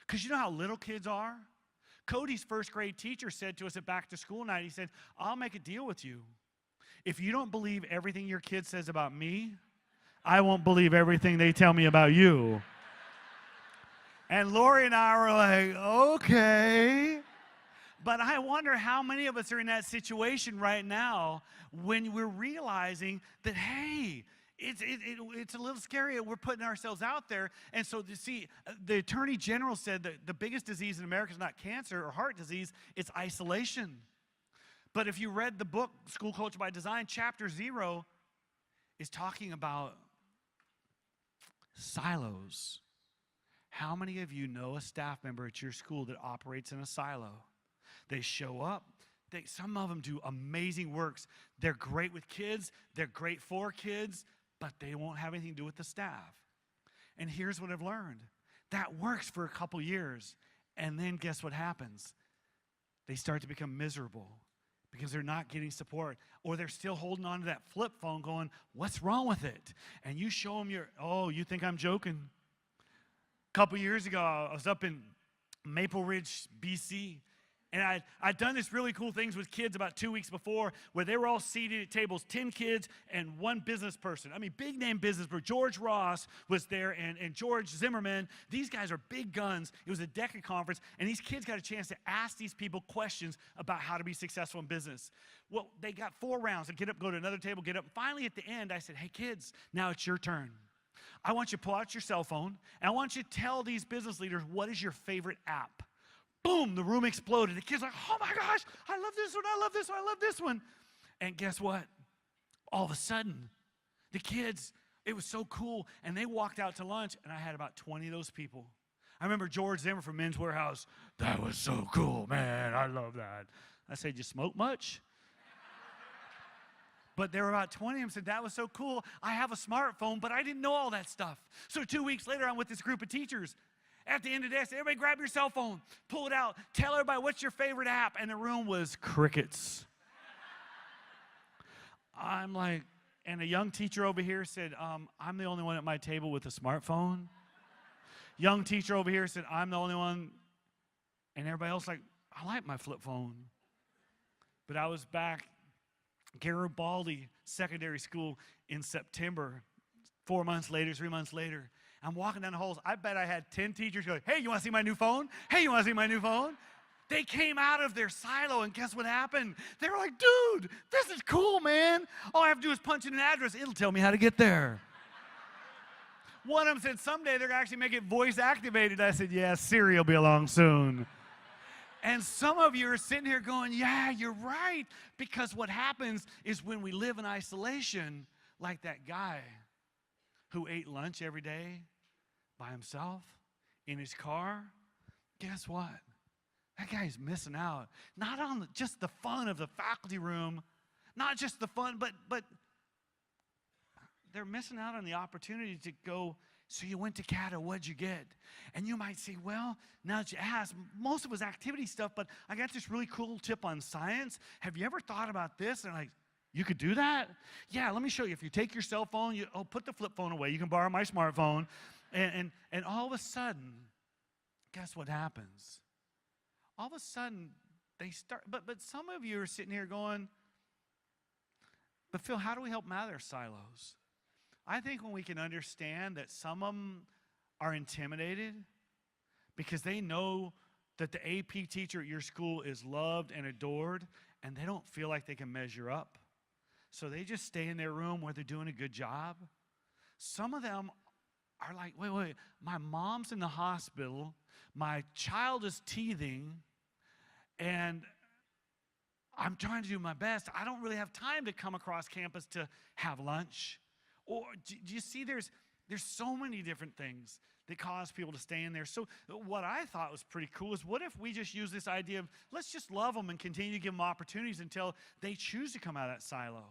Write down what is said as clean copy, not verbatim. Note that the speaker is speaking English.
Because you know how little kids are? Cody's first grade teacher said to us at back to school night, he said, I'll make a deal with you. If you don't believe everything your kid says about me, I won't believe everything they tell me about you. And Lori and I were like, okay. But I wonder how many of us are in that situation right now when we're realizing that, hey, it's a little scary. We're putting ourselves out there. And so, you see, the Attorney General said that the biggest disease in America is not cancer or heart disease, it's isolation. But if you read the book, School Culture by Design, Chapter 0 is talking about silos. How many of you know a staff member at your school that operates in a silo? They show up. Some of them do amazing works. They're great with kids. They're great for kids, but they won't have anything to do with the staff. And here's what I've learned. That works for a couple years, and then guess what happens? They start to become miserable because they're not getting support, or they're still holding on to that flip phone going, what's wrong with it? And you show them you think I'm joking. A couple years ago, I was up in Maple Ridge, BC, and I'd done this really cool things with kids about 2 weeks before where they were all seated at tables, 10 kids and one business person. I mean, big name business person. George Ross was there and George Zimmerman. These guys are big guns. It was a DECA conference, and these kids got a chance to ask these people questions about how to be successful in business. Well, they got 4 rounds. Get up, go to another table, get up. Finally, at the end, I said, hey, kids, now it's your turn. I want you to pull out your cell phone, and I want you to tell these business leaders, what is your favorite app? Boom, the room exploded. The kids are like, oh my gosh, I love this one, I love this one, I love this one. And guess what? All of a sudden, the kids, it was so cool, and they walked out to lunch, and I had about 20 of those people. I remember George Zimmer from Men's Warehouse. That was so cool, man, I love that. I said, you smoke much? But there were about 20 of them said, that was so cool. I have a smartphone, but I didn't know all that stuff. So 2 weeks later, I'm with this group of teachers. At the end of the day, I said, everybody grab your cell phone, pull it out, tell everybody what's your favorite app. And the room was crickets. I'm like, and a young teacher over here said, I'm the only one at my table with a smartphone. Young teacher over here said, I'm the only one. And everybody else like, I like my flip phone. But I was back Garibaldi Secondary School in September, 4 months later, 3 months later. I'm walking down the halls. I bet I had 10 teachers going, hey, you want to see my new phone? Hey, you want to see my new phone? They came out of their silo, and guess what happened? They were like, dude, this is cool, man. All I have to do is punch in an address. It'll tell me how to get there. One of them said, someday they're going to actually make it voice activated. I said, yeah, Siri will be along soon. And some of you are sitting here going, yeah, you're right. Because what happens is when we live in isolation, like that guy who ate lunch every day by himself in his car, guess what? That guy's missing out. Not on just the fun of the faculty room, not just the fun, but they're missing out on the opportunity to go, so you went to CADA, what'd you get? And you might say, well, now that you ask, most of it was activity stuff, but I got this really cool tip on science. Have you ever thought about this? And like, you could do that? Yeah, let me show you. If you take your cell phone, put the flip phone away. You can borrow my smartphone. And all of a sudden, guess what happens? All of a sudden, they start, but some of you are sitting here going, but Phil, how do we help them out of their silos? I think when we can understand that some of them are intimidated because they know that the AP teacher at your school is loved and adored, and they don't feel like they can measure up. So they just stay in their room where they're doing a good job. Some of them are like, wait, my mom's in the hospital, my child is teething, and I'm trying to do my best. I don't really have time to come across campus to have lunch. Or do you see there's so many different things that cause people to stay in there. So what I thought was pretty cool is, what if we just use this idea of let's just love them and continue to give them opportunities until they choose to come out of that silo.